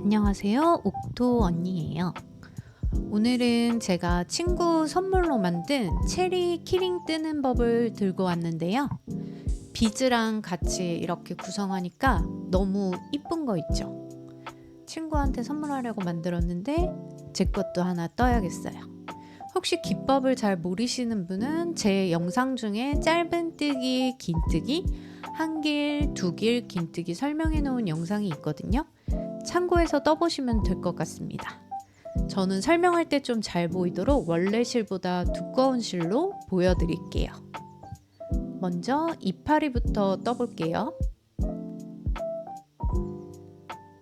안녕하세요. 옥토 언니예요. 오늘은 제가 친구 선물로 만든 체리 키링 뜨는 법을 들고 왔는데요. 비즈랑 같이 이렇게 구성하니까 너무 이쁜 거 있죠? 친구한테 선물하려고 만들었는데 제 것도 하나 떠야겠어요. 혹시 기법을 잘 모르시는 분은 제 영상 중에 짧은 뜨기, 긴 뜨기, 한 길, 두 길, 긴 뜨기 설명해 놓은 영상이 있거든요. 참고해서 떠보시면 될 것 같습니다. 저는 설명할 때 좀 잘 보이도록 원래 실보다 두꺼운 실로 보여드릴게요. 먼저 이파리부터 떠볼게요.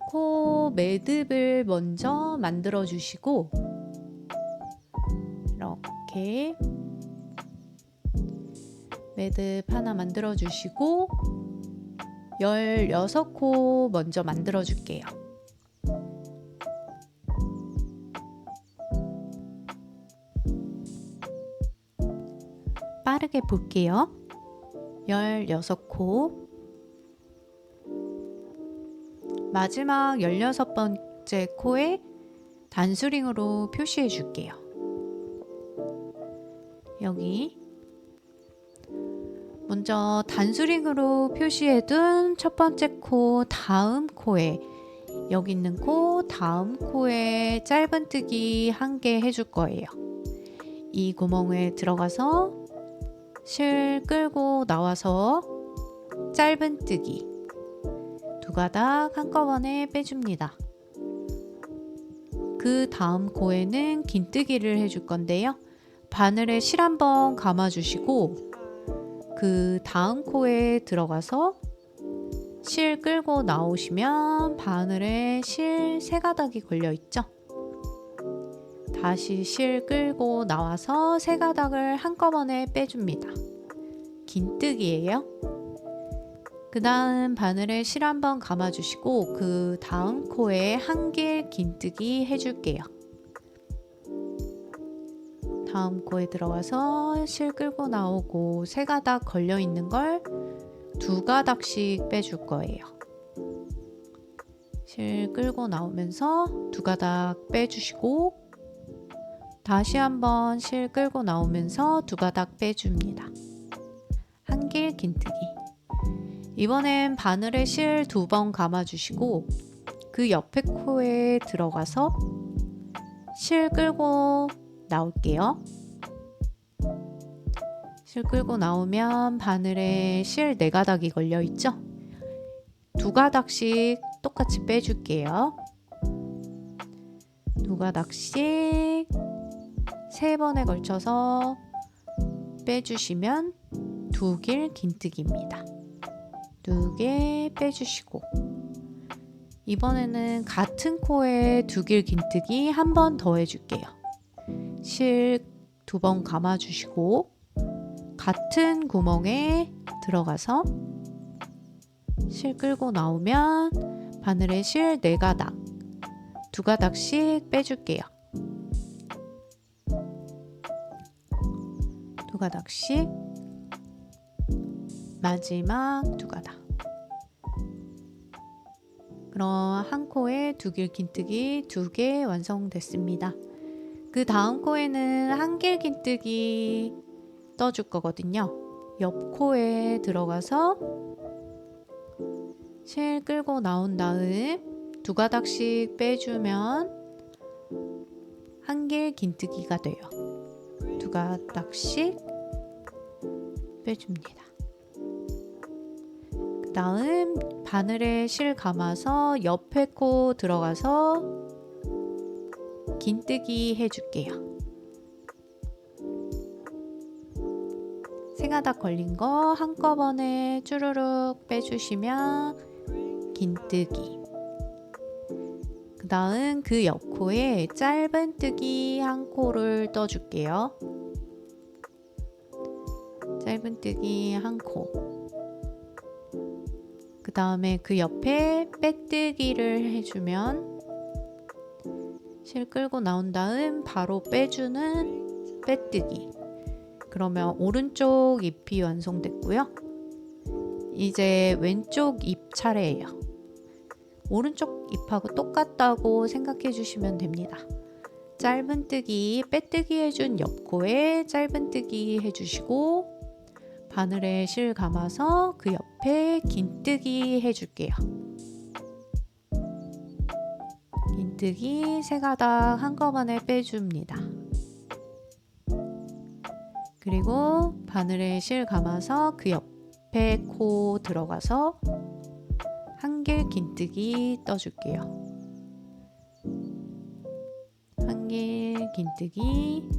코 매듭을 먼저 만들어 주시고 이렇게 매듭 하나 만들어 주시고 16코 먼저 만들어 줄게요. 빠르게 볼게요. 16코. 마지막 16번째 코에 단수링으로 표시해 줄게요. 여기 먼저 단수링으로 표시해둔 첫 번째 코 다음 코에 여기 있는 코 다음 코에 짧은뜨기 한 개 해줄 거예요. 이 구멍에 들어가서 실 끌고 나와서 짧은뜨기 두 가닥 한꺼번에 빼줍니다. 그 다음 코에는 긴뜨기를 해줄 건데요. 바늘에 실 한번 감아주시고 그 다음 코에 들어가서 실 끌고 나오시면 바늘에 실 3가닥이 걸려 있죠. 다시 실 끌고 나와서 3가닥을 한꺼번에 빼줍니다. 긴뜨기예요. 그 다음 바늘에 실 한번 감아주시고 그 다음 코에 한 길 긴뜨기 해줄게요. 다음 코에 들어가서 실 끌고 나오고 3가닥 걸려 있는 걸 2가닥씩 빼줄 거예요. 실 끌고 나오면서 2가닥 빼주시고 다시 한번 실 끌고 나오면서 2가닥 빼줍니다. 한 길 긴뜨기. 이번엔 바늘에 실 2번 감아주시고 그 옆에 코에 들어가서 실 끌고 나올게요. 실 끌고 나오면 바늘에 실 4가닥이 걸려 있죠? 2가닥씩 똑같이 빼줄게요. 2가닥씩 3번에 걸쳐서 빼주시면 2길 긴뜨기입니다. 2개 빼주시고 이번에는 같은 코에 2길 긴뜨기 한 번 더 해줄게요. 실 2번 감아주시고 같은 구멍에 들어가서 실 끌고 나오면 바늘에 실 4가닥 2가닥씩 빼줄게요. 2가닥씩 마지막 2가닥. 그럼 한 코에 2길 긴뜨기 2개 완성됐습니다. 그 다음 코에는 한 길 긴뜨기 떠줄 거거든요. 옆 코에 들어가서 실 끌고 나온 다음 2가닥씩 빼주면 한 길 긴뜨기가 돼요. 2가닥씩 빼줍니다. 그 다음 바늘에 실 감아서 옆에 코 들어가서 긴뜨기 해줄게요. 3가닥 걸린 거 한꺼번에 쭈루룩 빼주시면 긴뜨기. 그 다음 그 옆 코에 짧은뜨기 한 코를 떠줄게요. 짧은뜨기 한 코. 그 다음에 그 옆에 빼뜨기를 해주면 실 끌고 나온 다음 바로 빼주는 빼뜨기. 그러면 오른쪽 잎이 완성됐고요. 이제 왼쪽 잎 차례예요. 오른쪽 잎하고 똑같다고 생각해 주시면 됩니다. 짧은뜨기, 빼뜨기 해준 옆코에 짧은뜨기 해주시고 바늘에 실 감아서 그 옆에 긴뜨기 해줄게요. 긴뜨기 3가닥 한꺼번에 빼줍니다. 그리고 바늘에 실 감아서 그 옆에 코 들어가서 한길 긴뜨기 떠줄게요. 한길 긴뜨기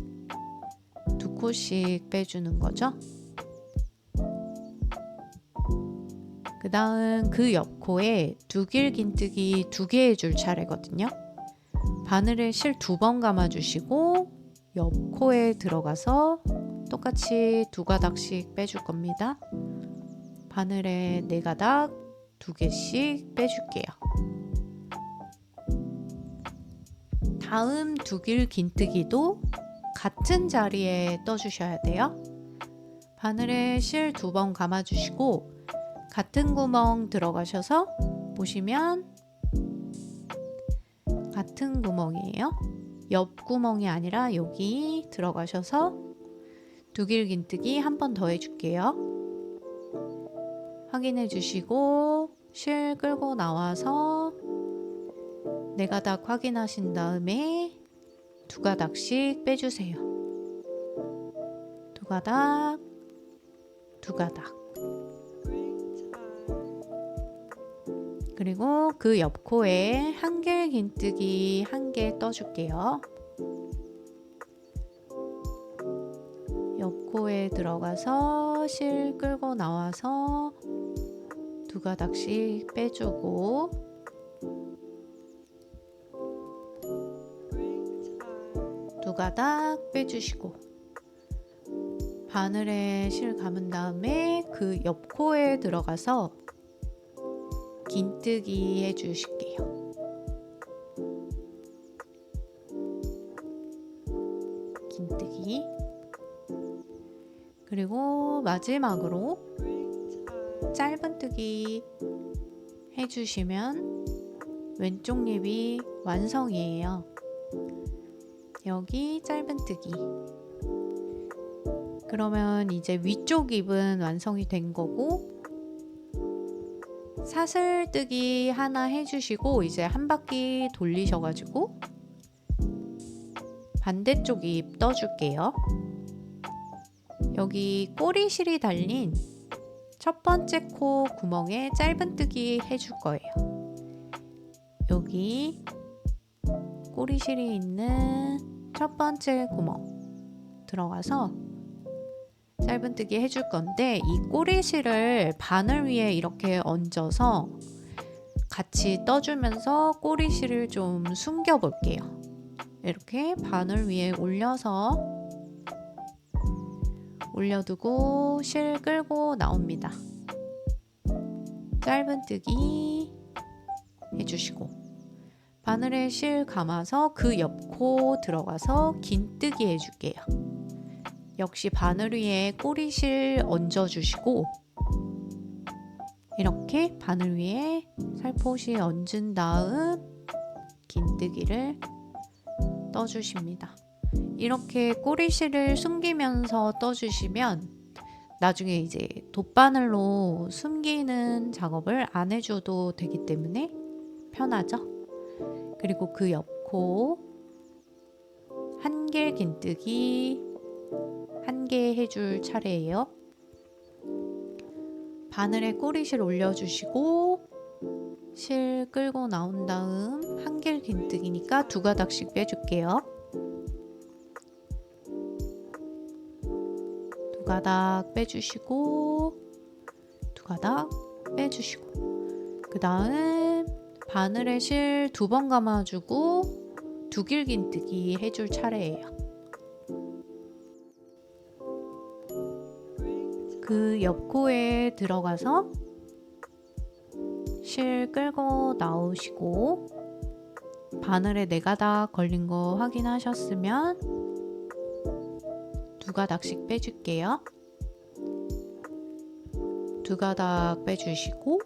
2코씩 빼주는 거죠. 그 다음 그 옆코에 2길 긴뜨기 2개 해줄 차례거든요. 바늘에 실 2번 감아주시고 옆코에 들어가서 똑같이 2가닥씩 빼줄 겁니다. 바늘에 4가닥 2개씩 빼줄게요. 다음 2길 긴뜨기도 같은 자리에 떠주셔야 돼요. 바늘에 실 2번 감아주시고 같은 구멍 들어가셔서 보시면 같은 구멍이에요. 옆 구멍이 아니라 여기 들어가셔서 2길 긴뜨기 한 번 더 해줄게요. 확인해 주시고 실 끌고 나와서 4가닥 확인하신 다음에 2가닥씩 빼주세요. 2가닥, 2가닥. 그리고 그 옆코에 한길 긴뜨기 1개 떠줄게요. 옆코에 들어가서 실 끌고 나와서 2가닥씩 빼주고 두 가닥 빼주시고 바늘에 실 감은 다음에 그 옆코에 들어가서 긴뜨기 해주실게요. 긴뜨기. 그리고 마지막으로 짧은뜨기 해주시면 왼쪽 잎이 완성이에요. 여기 짧은뜨기. 그러면 이제 위쪽 잎은 완성이 된 거고 사슬뜨기 하나 해주시고 이제 한 바퀴 돌리셔가지고 반대쪽 잎 떠줄게요. 여기 꼬리실이 달린 첫 번째 코 구멍에 짧은뜨기 해줄 거예요. 여기 꼬리실이 있는 첫 번째 구멍 들어가서 짧은뜨기 해줄 건데 이 꼬리실을 바늘 위에 이렇게 얹어서 같이 떠주면서 꼬리실을 좀 숨겨 볼게요. 이렇게 바늘 위에 올려두고 실 끌고 나옵니다. 짧은뜨기 해주시고 바늘에 실 감아서 그 옆코 들어가서 긴뜨기 해줄게요. 역시 바늘 위에 꼬리실 얹어주시고 이렇게 바늘 위에 살포시 얹은 다음 긴뜨기를 떠주십니다. 이렇게 꼬리실을 숨기면서 떠주시면 나중에 이제 돗바늘로 숨기는 작업을 안 해줘도 되기 때문에 편하죠. 그리고 그 옆코 한길 긴뜨기 1개 해줄 차례예요. 바늘에 꼬리실 올려주시고 실 끌고 나온 다음 한길 긴뜨기니까 2가닥씩 빼줄게요. 2가닥 빼주시고 2가닥 빼주시고 그 다음 바늘에 실 2번 감아주고 2길 긴뜨기 해줄 차례예요. 그 옆코에 들어가서 실 끌고 나오시고 바늘에 4가닥 걸린 거 확인하셨으면 2가닥씩 빼줄게요. 2가닥 빼주시고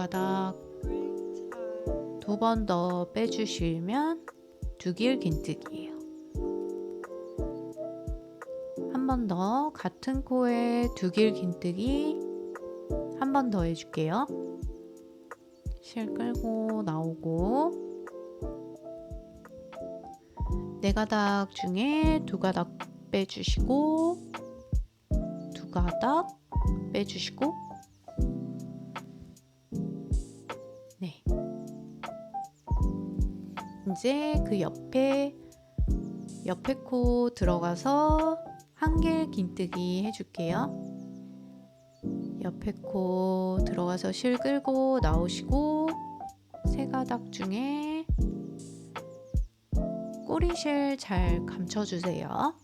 가닥 두 번 더 빼주시면 두길 긴뜨기예요. 한 번 더 같은 코에 두길 긴뜨기 한 번 더 해줄게요. 실 끌고 나오고 네 가닥 중에 두 가닥 빼주시고 두 가닥 빼주시고 네. 이제 그 옆에 코 들어가서 한길 긴뜨기 해줄게요. 옆에 코 들어가서 실 끌고 나오시고 세 가닥 중에 꼬리실 잘 감춰주세요.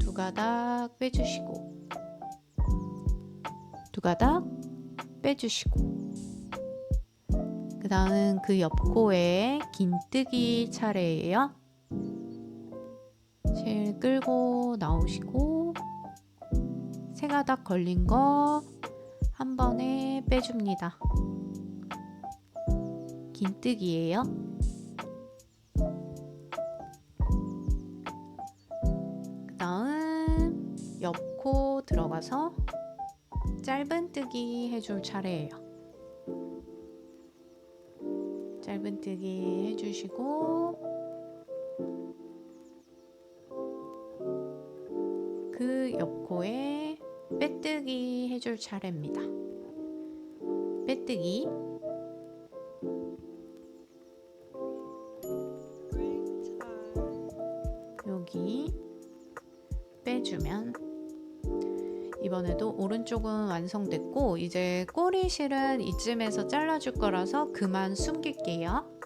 두 가닥 빼주시고 두 가닥 빼주시고 그 다음 그 옆코에 긴뜨기 차례예요. 실 끌고 나오시고 세 가닥 걸린 거 한 번에 빼줍니다. 긴뜨기예요. 그 다음 옆코 들어가서 짧은뜨기 해줄 차례예요. 짧은뜨기 해주시고 그 옆코에 빼뜨기 해줄 차례입니다. 빼뜨기 여기 빼주면 이번에도 오른쪽은 완성됐고 이제 꼬리실은 이쯤에서 잘라줄 거라서 그만 숨길게요.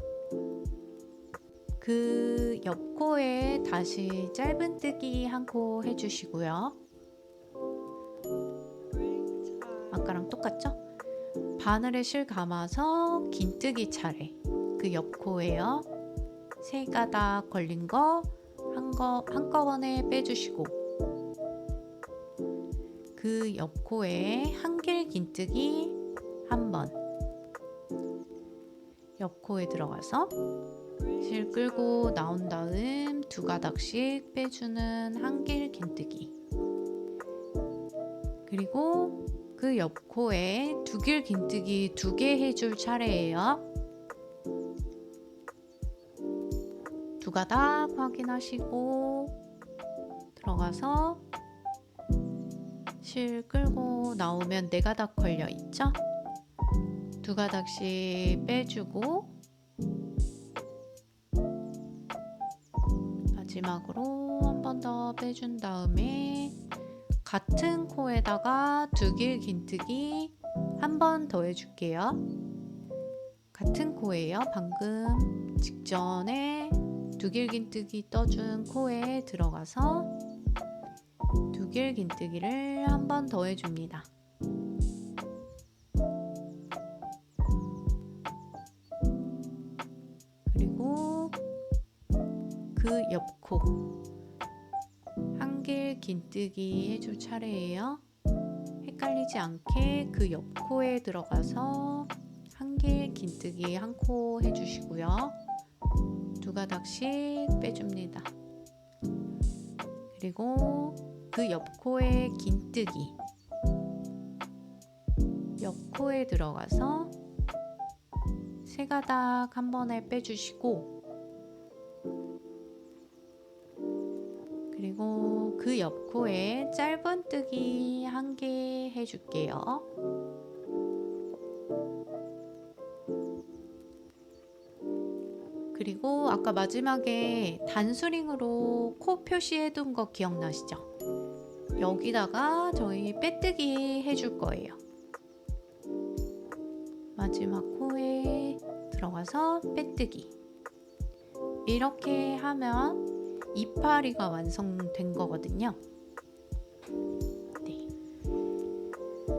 그 옆코에 다시 짧은뜨기 한 코 해주시고요. 아까랑 똑같죠? 바늘에 실 감아서 긴뜨기 차례 그 옆코에요. 세 가닥 걸린 거 한꺼번에 빼주시고 그 옆코에 한길 긴뜨기 한 번 옆코에 들어가서 실 끌고 나온 다음 두 가닥씩 빼주는 한길 긴뜨기 그리고 그 옆코에 두길 긴뜨기 2개 해줄 차례예요. 두 가닥 확인하시고 들어가서 실 끌고 나오면 네 가닥 걸려 있죠? 두 가닥씩 빼주고 마지막으로 한 번 더 빼준 다음에 같은 코에다가 두길 긴뜨기 한 번 더 해줄게요. 같은 코예요. 방금 직전에 두길 긴뜨기 떠준 코에 들어가서 두길 긴뜨기를 한 번 더 해줍니다. 그리고 그 옆코 한길 긴뜨기 해줄 차례예요. 헷갈리지 않게 그 옆코에 들어가서 한길 긴뜨기 한 코 해주시고요. 두 가닥씩 빼줍니다. 그리고 그 옆코에 긴뜨기 옆코에 들어가서 세 가닥 한 번에 빼주시고 그리고 그 옆코에 짧은뜨기 한 개 해줄게요. 그리고 아까 마지막에 단수링으로 코 표시해둔 거 기억나시죠? 여기다가 저희 빼뜨기 해줄 거예요. 마지막 코에 들어가서 빼뜨기 이렇게 하면 이파리가 완성된 거거든요. 네.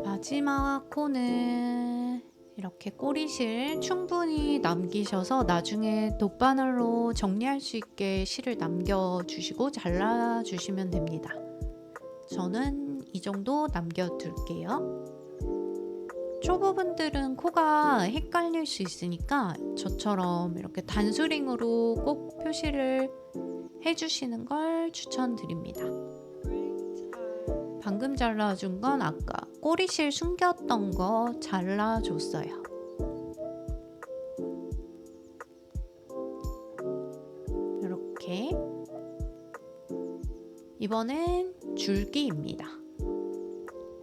마지막 코는 이렇게 꼬리실 충분히 남기셔서 나중에 돗바늘로 정리할 수 있게 실을 남겨주시고 잘라주시면 됩니다. 저는 이 정도 남겨둘게요. 초보분들은 코가 헷갈릴 수 있으니까 저처럼 이렇게 단수링으로 꼭 표시를 해주시는 걸 추천드립니다. 방금 잘라준 건 아까 꼬리실 숨겼던 거 잘라줬어요. 이렇게. 이번엔 줄기입니다.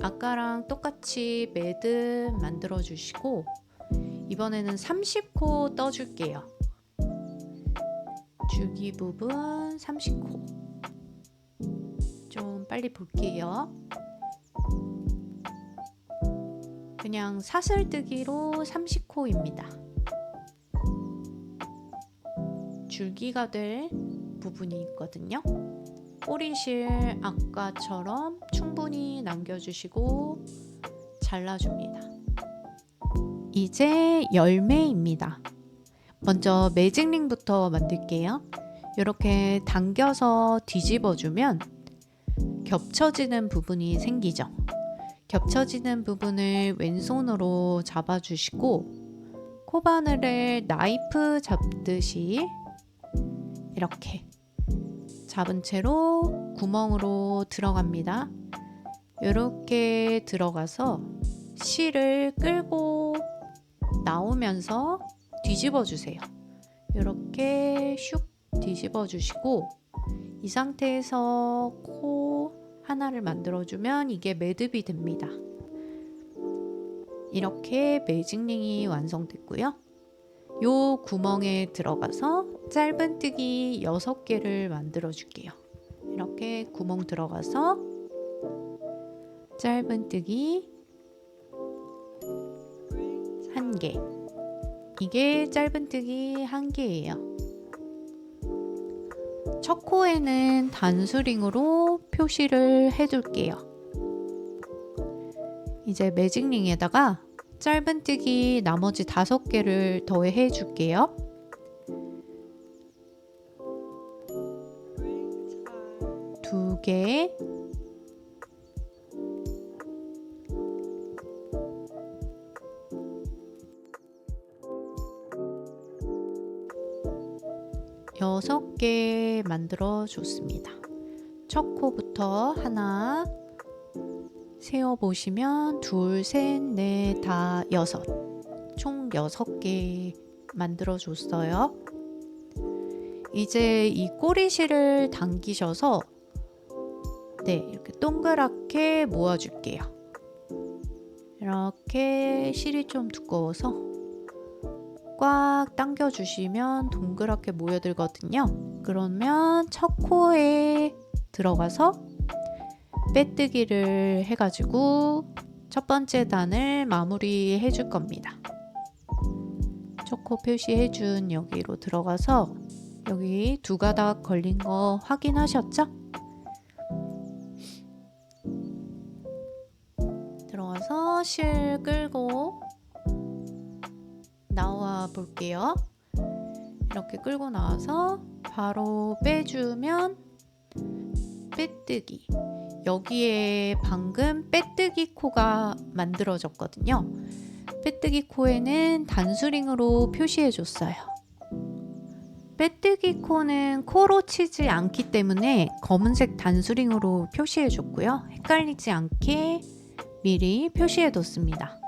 아까랑 똑같이 매듭 만들어 주시고 이번에는 30코 떠줄게요. 줄기 부분 30코. 좀 빨리 볼게요. 그냥 사슬뜨기로 30코입니다. 줄기가 될 부분이 있거든요. 꼬리실 아까처럼 충분히 남겨주시고 잘라줍니다. 이제 열매입니다. 먼저 매직링부터 만들게요. 이렇게 당겨서 뒤집어주면 겹쳐지는 부분이 생기죠. 겹쳐지는 부분을 왼손으로 잡아주시고 코바늘을 나이프 잡듯이 이렇게 잡은 채로 구멍으로 들어갑니다. 이렇게 들어가서 실을 끌고 나오면서 뒤집어 주세요. 이렇게 슉 뒤집어 주시고 이 상태에서 코 하나를 만들어 주면 이게 매듭이 됩니다. 이렇게 매직링이 완성됐고요. 요 구멍에 들어가서 짧은뜨기 6개를 만들어 줄게요. 이렇게 구멍 들어가서 짧은뜨기 1개. 이게 짧은뜨기 1개예요. 첫 코에는 단수링으로 표시를 해둘게요. 이제 매직링에다가 짧은뜨기 나머지 5개를 더해 줄게요. 두 개, 여섯 개 만들어 줬습니다. 첫 코부터 하나 세어 보시면 둘, 셋, 넷, 다, 여섯. 총 6개 만들어 줬어요. 이제 이 꼬리실을 당기셔서 이렇게 동그랗게 모아 줄게요. 이렇게 실이 좀 두꺼워서 꽉 당겨 주시면 동그랗게 모여들거든요. 그러면 첫 코에 들어가서 빼뜨기를 해가지고 첫 번째 단을 마무리 해줄 겁니다. 첫 코 표시해준 여기로 들어가서 여기 2가닥 걸린 거 확인하셨죠? 들어가서 실 끌고 나와 볼게요. 이렇게 끌고 나와서 바로 빼주면 빼뜨기. 여기에 방금 빼뜨기 코가 만들어졌거든요. 빼뜨기 코에는 단수링으로 표시해 줬어요. 빼뜨기 코는 코로 치지 않기 때문에 검은색 단수링으로 표시해 줬고요. 헷갈리지 않게 미리 표시해 뒀습니다.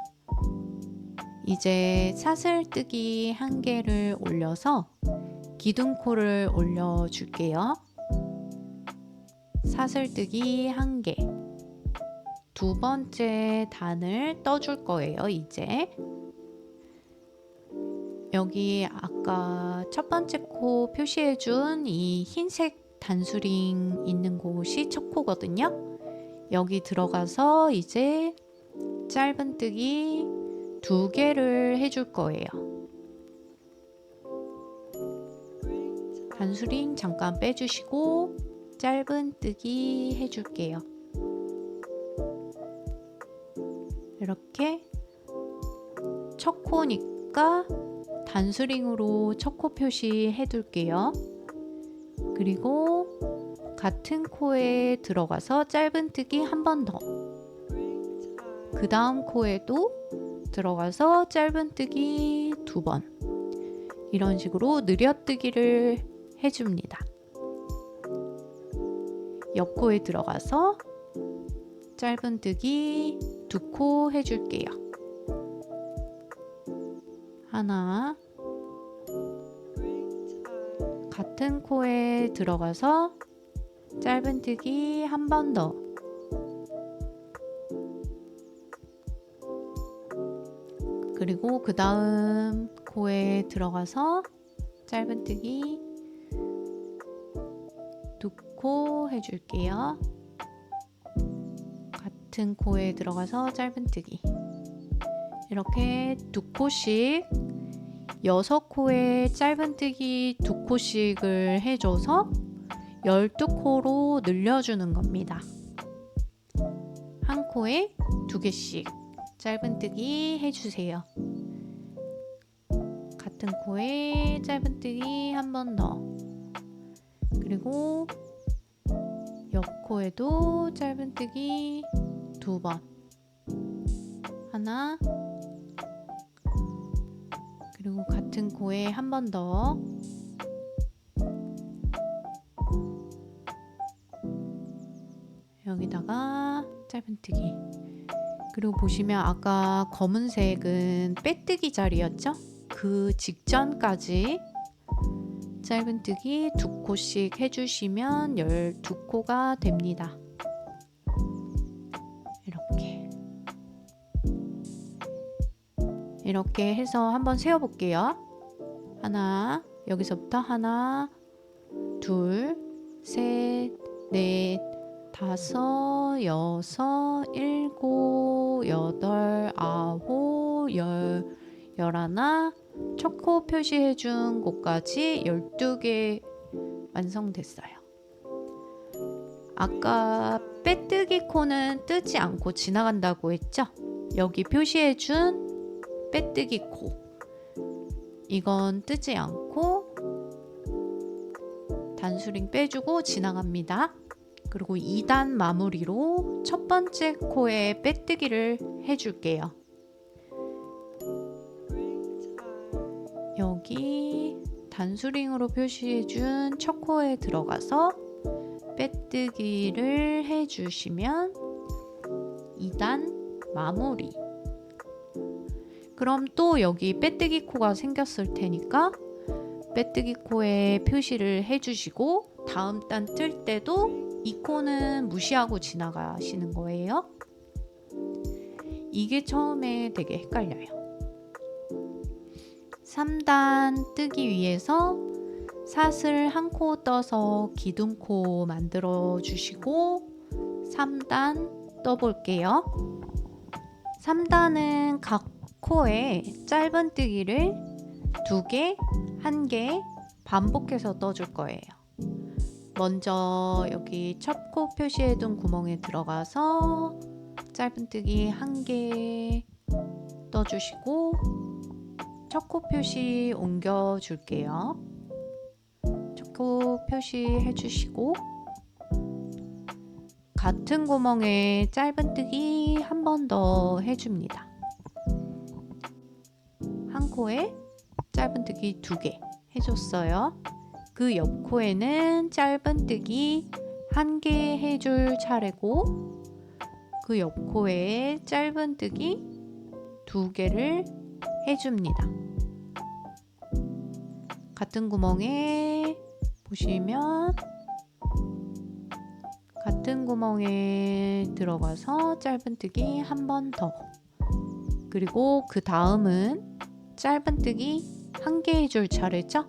이제 사슬뜨기 1개를 올려서 기둥코를 올려줄게요. 사슬뜨기 1개. 두 번째 단을 떠줄 거예요. 이제 여기 아까 첫 번째 코 표시해준 이 흰색 단수링 있는 곳이 첫 코거든요. 여기 들어가서 이제 짧은뜨기 2개를 해줄 거예요. 단수링 잠깐 빼주시고 짧은뜨기 해줄게요. 이렇게 첫 코니까 단수링으로 첫 코 표시 해둘게요. 그리고 같은 코에 들어가서 짧은뜨기 한 번 더. 그 다음 코에도 들어가서 짧은뜨기 2번. 이런 식으로 느려뜨기를 해줍니다. 옆코에 들어가서 짧은뜨기 2코 해줄게요. 하나, 같은 코에 들어가서 짧은뜨기 한 번 더. 그리고 그 다음 코에 들어가서 짧은뜨기 2코 해줄게요. 같은 코에 들어가서 짧은뜨기. 이렇게 2코씩 6코에 짧은뜨기 2코씩을 해줘서 12코로 늘려주는 겁니다. 한 코에 2개씩 짧은뜨기 해주세요. 같은 코에 짧은뜨기 한 번 더. 그리고 옆 코에도 짧은뜨기 2번. 하나, 그리고 같은 코에 한 번 더. 여기다가 짧은뜨기. 그리고 보시면 아까 검은색은 빼뜨기 자리였죠? 그 직전까지 짧은뜨기 2코씩 해주시면 12코가 됩니다. 이렇게 해서 한번 세어볼게요. 하나, 여기서부터 하나, 둘, 셋, 넷, 다섯, 여섯, 일곱, 여덟, 아홉, 열, 열하나. 첫 코 표시해준 곳까지 12개 완성됐어요. 아까 빼뜨기 코는 뜨지 않고 지나간다고 했죠? 여기 표시해준 빼뜨기 코, 이건 뜨지 않고 단수링 빼주고 지나갑니다. 그리고 2단 마무리로 첫 번째 코에 빼뜨기를 해줄게요. 여기 단수링으로 표시해준 첫 코에 들어가서 빼뜨기를 해주시면 2단 마무리. 그럼 또 여기 빼뜨기 코가 생겼을 테니까 빼뜨기 코에 표시를 해주시고 다음 단 틀 때도 이 코는 무시하고 지나가시는 거예요. 이게 처음에 되게 헷갈려요. 3단 뜨기 위해서 사슬 한 코 떠서 기둥코 만들어 주시고 3단 떠볼게요. 3단은 각 코에 짧은뜨기를 2개, 1개 반복해서 떠줄 거예요. 먼저 여기 첫 코 표시해둔 구멍에 들어가서 짧은뜨기 1개 떠주시고 첫 코 표시 옮겨 줄게요. 첫 코 표시해 주시고 같은 구멍에 짧은뜨기 한 번 더 해줍니다. 한 코에 짧은뜨기 2개 해줬어요. 그 옆 코에는 짧은뜨기 1개 해줄 차례고 그 옆 코에 짧은뜨기 2개를 해줍니다. 같은 구멍에 보시면 같은 구멍에 들어가서 짧은뜨기 한 번 더. 그리고 그 다음은 짧은뜨기 1개 해줄 차례죠.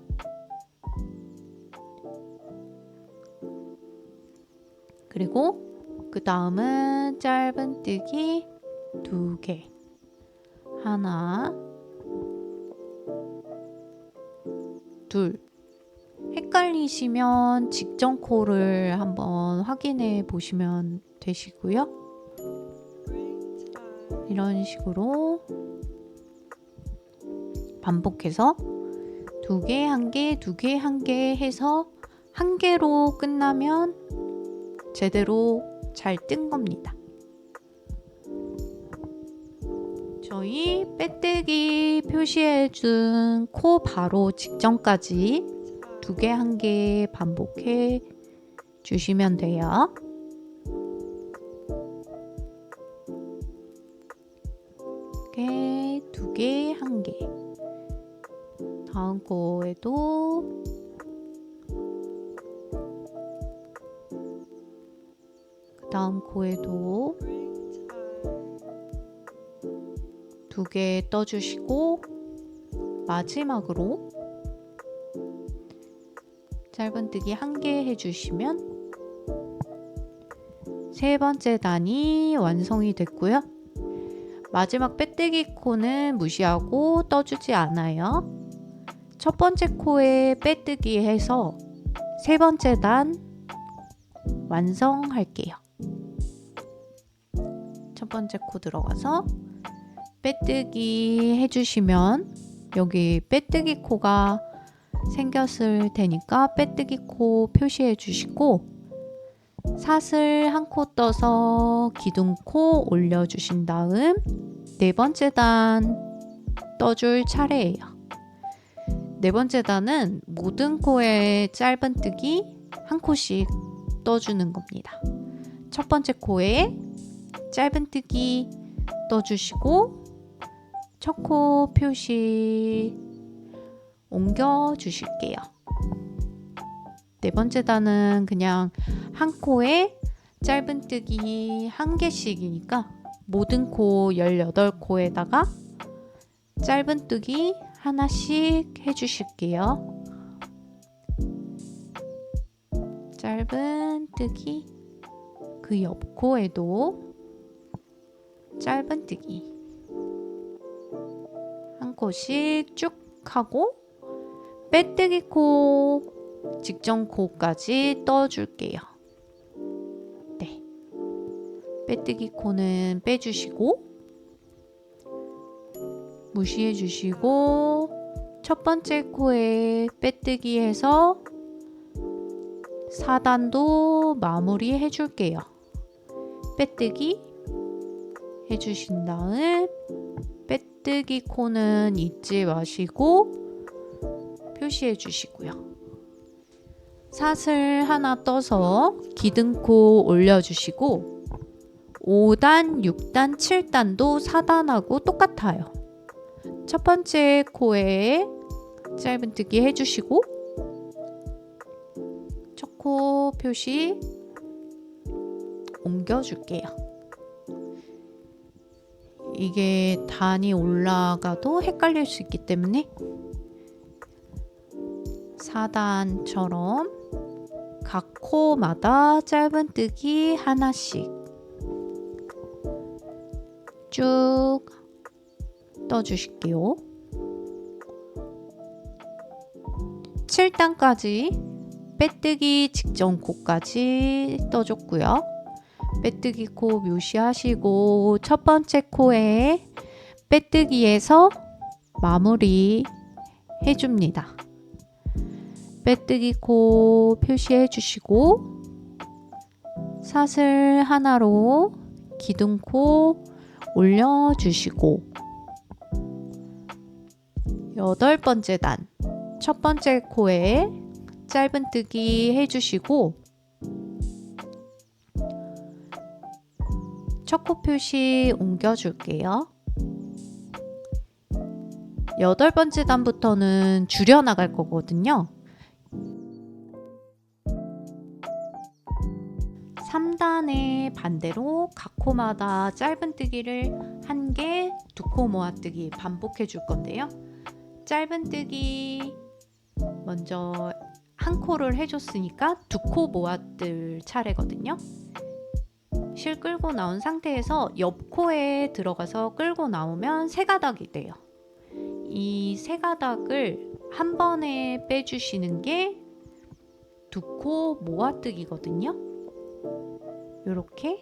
그리고 그 다음은 짧은뜨기 2개. 하나, 둘. 헷갈리시면 직전 코를 한번 확인해 보시면 되시고요. 이런 식으로 반복해서 2개, 1개, 2개, 1개 해서 1개로 끝나면 제대로 잘 뜬 겁니다. 저희 빼뜨기 표시해준 코 바로 직전까지 2개, 1개 반복해 주시면 돼요. 이렇게 2개, 1개. 다음 코에도 다음 코에도 2개 떠주시고 마지막으로 짧은뜨기 1개 해주시면 3번째 단이 완성이 됐고요. 마지막 빼뜨기 코는 무시하고 떠주지 않아요. 첫 번째 코에 빼뜨기 해서 3번째 단 완성할게요. 첫 번째 코 들어가서 빼뜨기 해주시면 여기 빼뜨기 코가 생겼을 테니까 빼뜨기 코 표시해 주시고 사슬 1코 떠서 기둥코 올려주신 다음 4번째 단 떠줄 차례예요. 4번째 단은 모든 코에 짧은뜨기 1코씩 떠주는 겁니다. 첫 번째 코에 짧은뜨기 떠주시고 첫 코 표시 옮겨 주실게요. 4번째 단은 그냥 한 코에 짧은뜨기 1개씩이니까 모든 코 18코에다가 짧은뜨기 하나씩 해주실게요. 짧은뜨기 그 옆 코에도 짧은뜨기 1코씩 쭉 하고 빼뜨기 코 직전 코까지 떠줄게요. 네, 빼뜨기 코는 빼주시고 무시해 주시고 첫 번째 코에 빼뜨기 해서 4단도 마무리 해줄게요. 빼뜨기 해주신 다음 빼뜨기 코는 잊지 마시고 표시해 주시고요. 사슬 하나 떠서 기둥코 올려주시고 5단, 6단, 7단도 4단하고 똑같아요. 첫 번째 코에 짧은뜨기 해주시고 첫 코 표시 옮겨줄게요. 이게 단이 올라가도 헷갈릴 수 있기 때문에 4단처럼 각 코마다 짧은뜨기 하나씩 쭉 떠주실게요. 7단까지 빼뜨기 직전 코까지 떠줬고요. 빼뜨기 코 묘시하시고 첫 번째 코에 빼뜨기에서 마무리 해줍니다. 빼뜨기 코 표시해 주시고 사슬 하나로 기둥코 올려주시고 8번째 단 첫 번째 코에 짧은뜨기 해주시고 첫 코 표시 옮겨줄게요. 8번째 단부터는 줄여 나갈 거거든요. 3단의 반대로 각 코마다 짧은뜨기를 1개, 2코 모아뜨기 반복해 줄 건데요. 짧은뜨기 먼저 1코를 해줬으니까 2코 모아뜰 차례거든요. 실 끌고 나온 상태에서 옆 코에 들어가서 끌고 나오면 3가닥이 돼요. 이 3가닥을 한 번에 빼주시는 게 2코 모아뜨기거든요. 이렇게.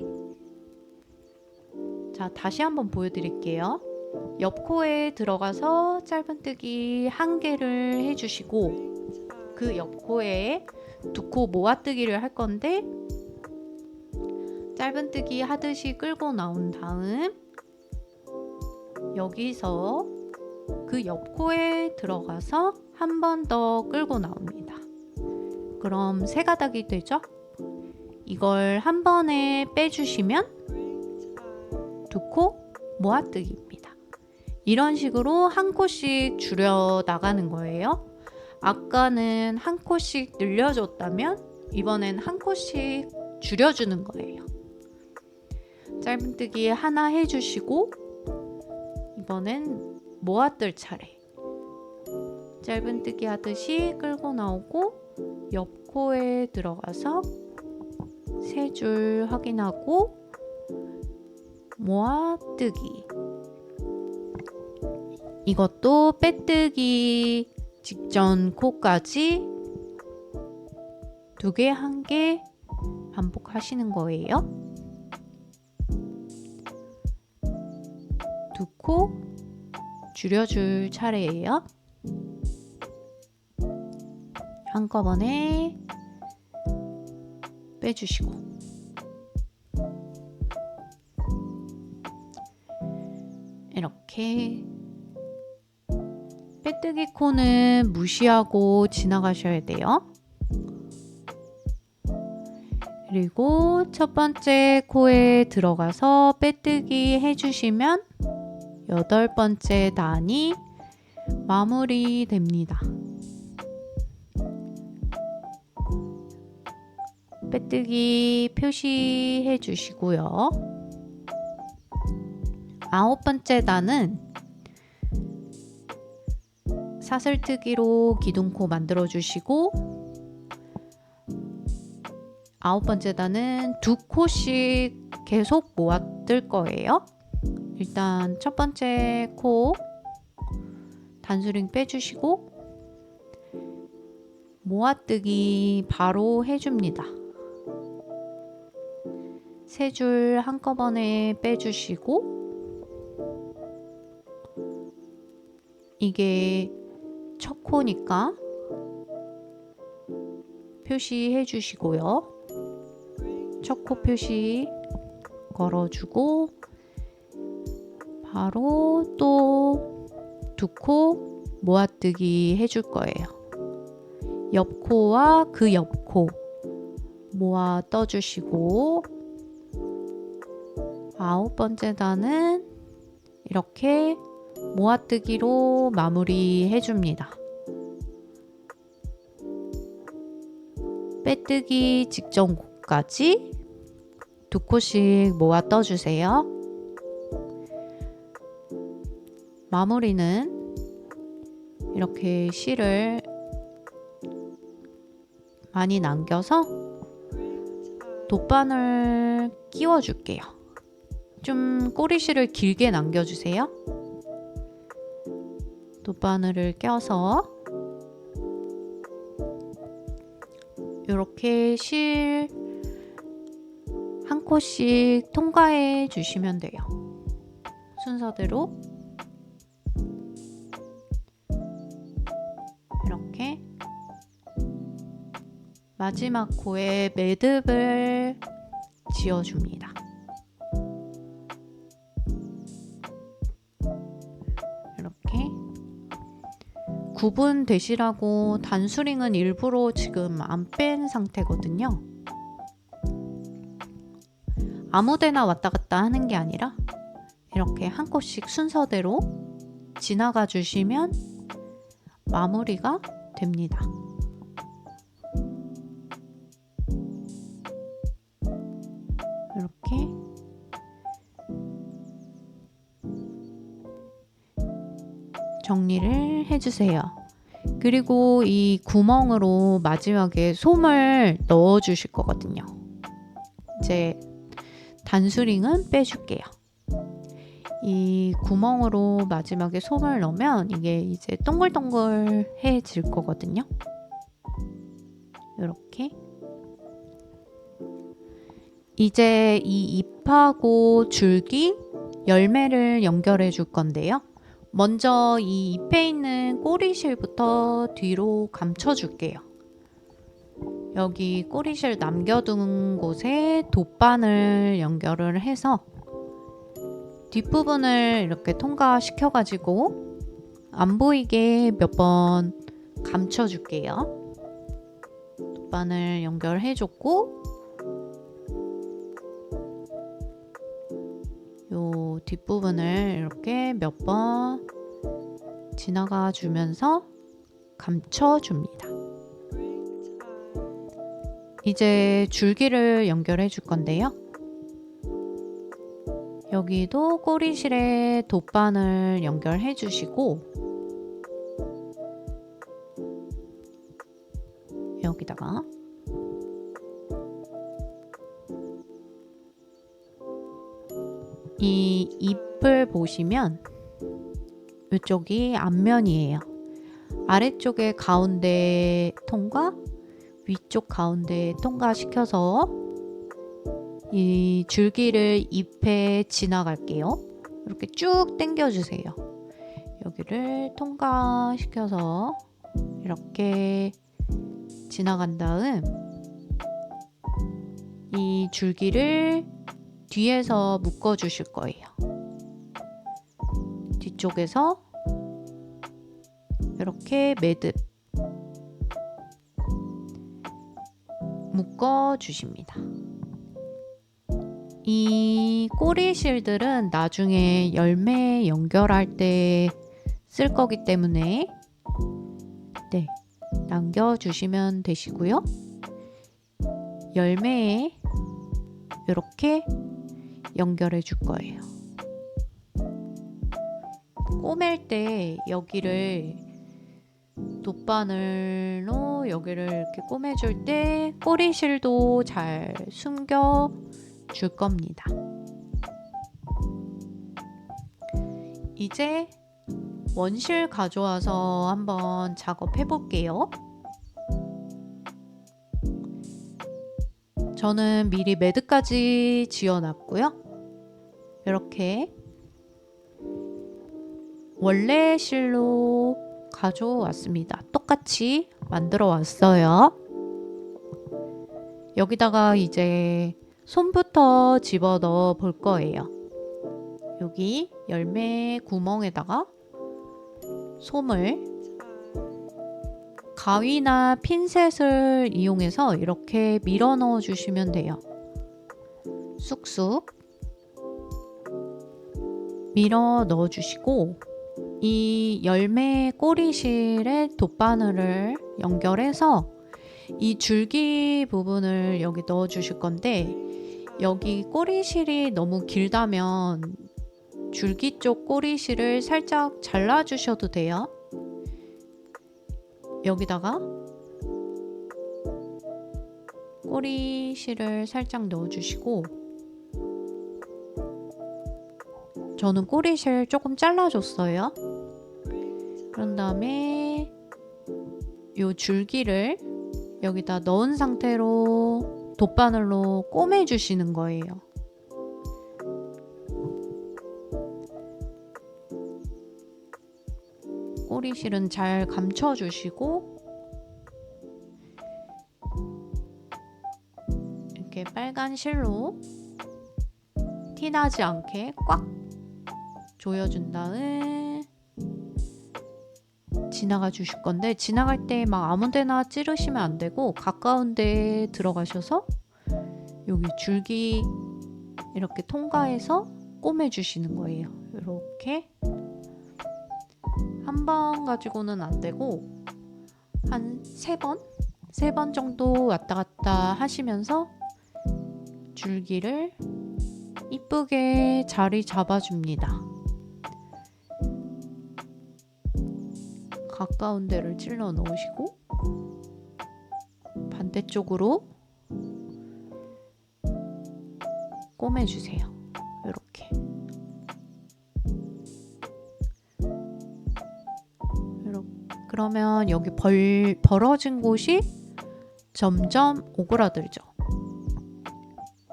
자, 다시 한번 보여드릴게요. 옆 코에 들어가서 짧은뜨기 1개를 해주시고 그 옆 코에 2코 모아뜨기를 할 건데 짧은뜨기 하듯이 끌고 나온 다음 여기서 그 옆코에 들어가서 한 번 더 끌고 나옵니다. 그럼 세 가닥이 되죠? 이걸 한 번에 빼주시면 두 코 모아뜨기입니다. 이런 식으로 한 코씩 줄여 나가는 거예요. 아까는 한 코씩 늘려줬다면 이번엔 한 코씩 줄여주는 거예요. 짧은뜨기 하나 해주시고 이번엔 모아뜰 차례. 짧은뜨기 하듯이 끌고 나오고 옆 코에 들어가서 세 줄 확인하고 모아뜨기. 이것도 빼뜨기 직전 코까지 2개, 1개 반복하시는 거예요. 2코 줄여줄 차례예요. 한꺼번에 빼주시고 이렇게 빼뜨기 코는 무시하고 지나가셔야 돼요. 그리고 첫 번째 코에 들어가서 빼뜨기 해주시면 8번째 단이 마무리됩니다. 빼뜨기 표시해 주시고요. 9번째 단은 사슬뜨기로 기둥코 만들어 주시고 9번째 단은 2코씩 계속 모아 뜰 거예요. 일단 첫 번째 코 단수링 빼주시고 모아뜨기 바로 해줍니다. 세 줄 한꺼번에 빼주시고 이게 첫 코니까 표시해 주시고요. 첫 코 표시 걸어주고 바로 또 2코 모아뜨기 해줄 거예요. 옆코와 그 옆코 모아 떠주시고 9번째 단은 이렇게 모아뜨기로 마무리 해줍니다. 빼뜨기 직전 코까지 2코씩 모아 떠주세요. 마무리는 이렇게 실을 많이 남겨서 돗바늘 끼워 줄게요. 좀 꼬리실을 길게 남겨주세요. 돗바늘을 껴서 이렇게 실 한 코씩 통과해 주시면 돼요. 순서대로 이렇게 마지막 코에 매듭을 지어줍니다. 이렇게 구분되시라고 단수링은 일부러 지금 안 뺀 상태거든요. 아무데나 왔다 갔다 하는 게 아니라 이렇게 한 코씩 순서대로 지나가 주시면 마무리가 됩니다. 이렇게 정리를 해주세요. 그리고 이 구멍으로 마지막에 솜을 넣어 주실 거거든요. 이제 단수링은 빼줄게요. 이 구멍으로 마지막에 솜을 넣으면 이게 이제 동글동글해질 거거든요. 이렇게 이제 이 잎하고 줄기, 열매를 연결해 줄 건데요. 먼저 이 잎에 있는 꼬리실부터 뒤로 감춰 줄게요. 여기 꼬리실 남겨둔 곳에 돗바늘 연결을 해서 뒷부분을 이렇게 통과시켜 가지고 안 보이게 몇 번 감춰 줄게요. 돗바늘 연결해 줬고, 요 뒷부분을 이렇게 몇 번 지나가 주면서 감춰 줍니다. 이제 줄기를 연결해 줄 건데요. 여기도 꼬리실에 돗바늘 연결해 주시고, 여기다가 이 잎을 보시면 이쪽이 앞면이에요. 아래쪽에 가운데 통과, 위쪽 가운데 통과시켜서 이 줄기를 잎에 지나갈게요. 이렇게 쭉 당겨 주세요. 여기를 통과시켜서 이렇게 지나간 다음 이 줄기를 뒤에서 묶어 주실 거예요. 뒤쪽에서 이렇게 매듭 묶어 주십니다. 이 꼬리실들은 나중에 열매 연결할 때 쓸 거기 때문에 남겨주시면 되시고요. 열매에 이렇게 연결해 줄 거예요. 꼬맬 때 여기를 돗바늘로 여기를 이렇게 꼬매줄 때 꼬리실도 잘 숨겨 줄 겁니다. 이제 원실 가져와서 한번 작업해 볼게요. 저는 미리 매듭까지 지어 놨고요. 이렇게 원래 실로 가져왔습니다. 똑같이 만들어 왔어요. 여기다가 이제 솜부터 집어 넣어 볼 거예요. 여기 열매 구멍에다가 솜을 가위나 핀셋을 이용해서 이렇게 밀어 넣어 주시면 돼요. 쑥쑥 밀어 넣어 주시고, 이 열매 꼬리실에 돗바늘을 연결해서 이 줄기 부분을 여기 넣어 주실 건데, 여기 꼬리실이 너무 길다면 줄기 쪽 꼬리실을 살짝 잘라 주셔도 돼요. 여기다가 꼬리실을 살짝 넣어 주시고, 저는 꼬리실 조금 잘라줬어요. 그런 다음에 요 줄기를 여기다 넣은 상태로 돗바늘로 꼬매 주시는 거예요. 꼬리실은 잘 감춰 주시고, 이렇게 빨간 실로 티나지 않게 꽉 조여준 다음 지나가 주실 건데, 지나갈 때 막 아무데나 찌르시면 안 되고 가까운 데 들어가셔서 여기 줄기 이렇게 통과해서 꼬매 주시는 거예요. 이렇게 한 번 가지고는 안 되고 한 3번 정도 왔다 갔다 하시면서 줄기를 이쁘게 자리 잡아줍니다. 가까운 데를 찔러 넣으시고 반대쪽으로 꼬매주세요. 이렇게. 그러면 여기 벌어진 곳이 점점 오그라들죠.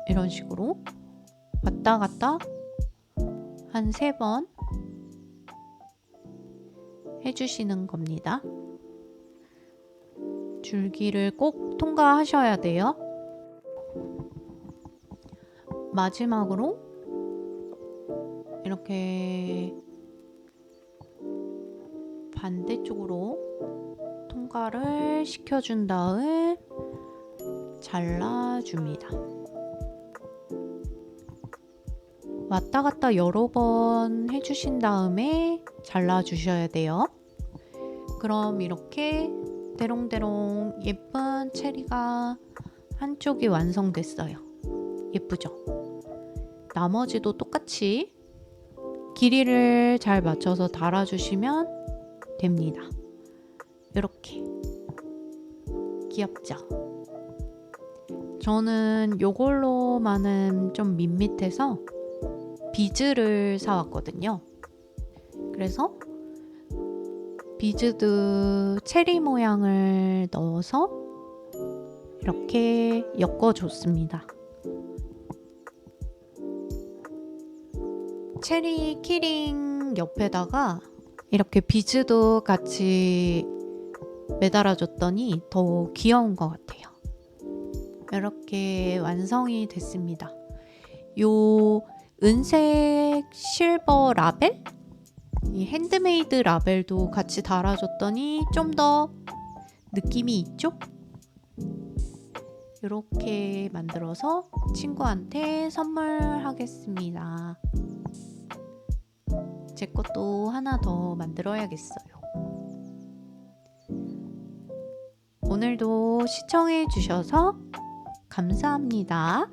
이런 식으로 왔다 갔다 한 3번 해주시는 겁니다. 줄기를 꼭 통과하셔야 돼요. 마지막으로 이렇게 반대쪽으로 통과를 시켜준 다음 잘라줍니다. 왔다 갔다 여러 번 해주신 다음에 잘라주셔야 돼요. 그럼 이렇게 대롱대롱 예쁜 체리가 한쪽이 완성됐어요. 예쁘죠? 나머지도 똑같이 길이를 잘 맞춰서 달아주시면 됩니다. 이렇게 귀엽죠? 저는 요걸로만은 좀 밋밋해서 비즈를 사왔거든요. 그래서 비즈드 체리 모양을 넣어서 이렇게 엮어줬습니다. 체리 키링 옆에다가 이렇게 비즈도 같이 매달아줬더니 더 귀여운 것 같아요. 이렇게 완성이 됐습니다. 요 은색 실버 라벨? 이 핸드메이드 라벨도 같이 달아줬더니 좀 더 느낌이 있죠? 이렇게 만들어서 친구한테 선물하겠습니다. 제 것도 하나 더 만들어야겠어요. 오늘도 시청해 주셔서 감사합니다.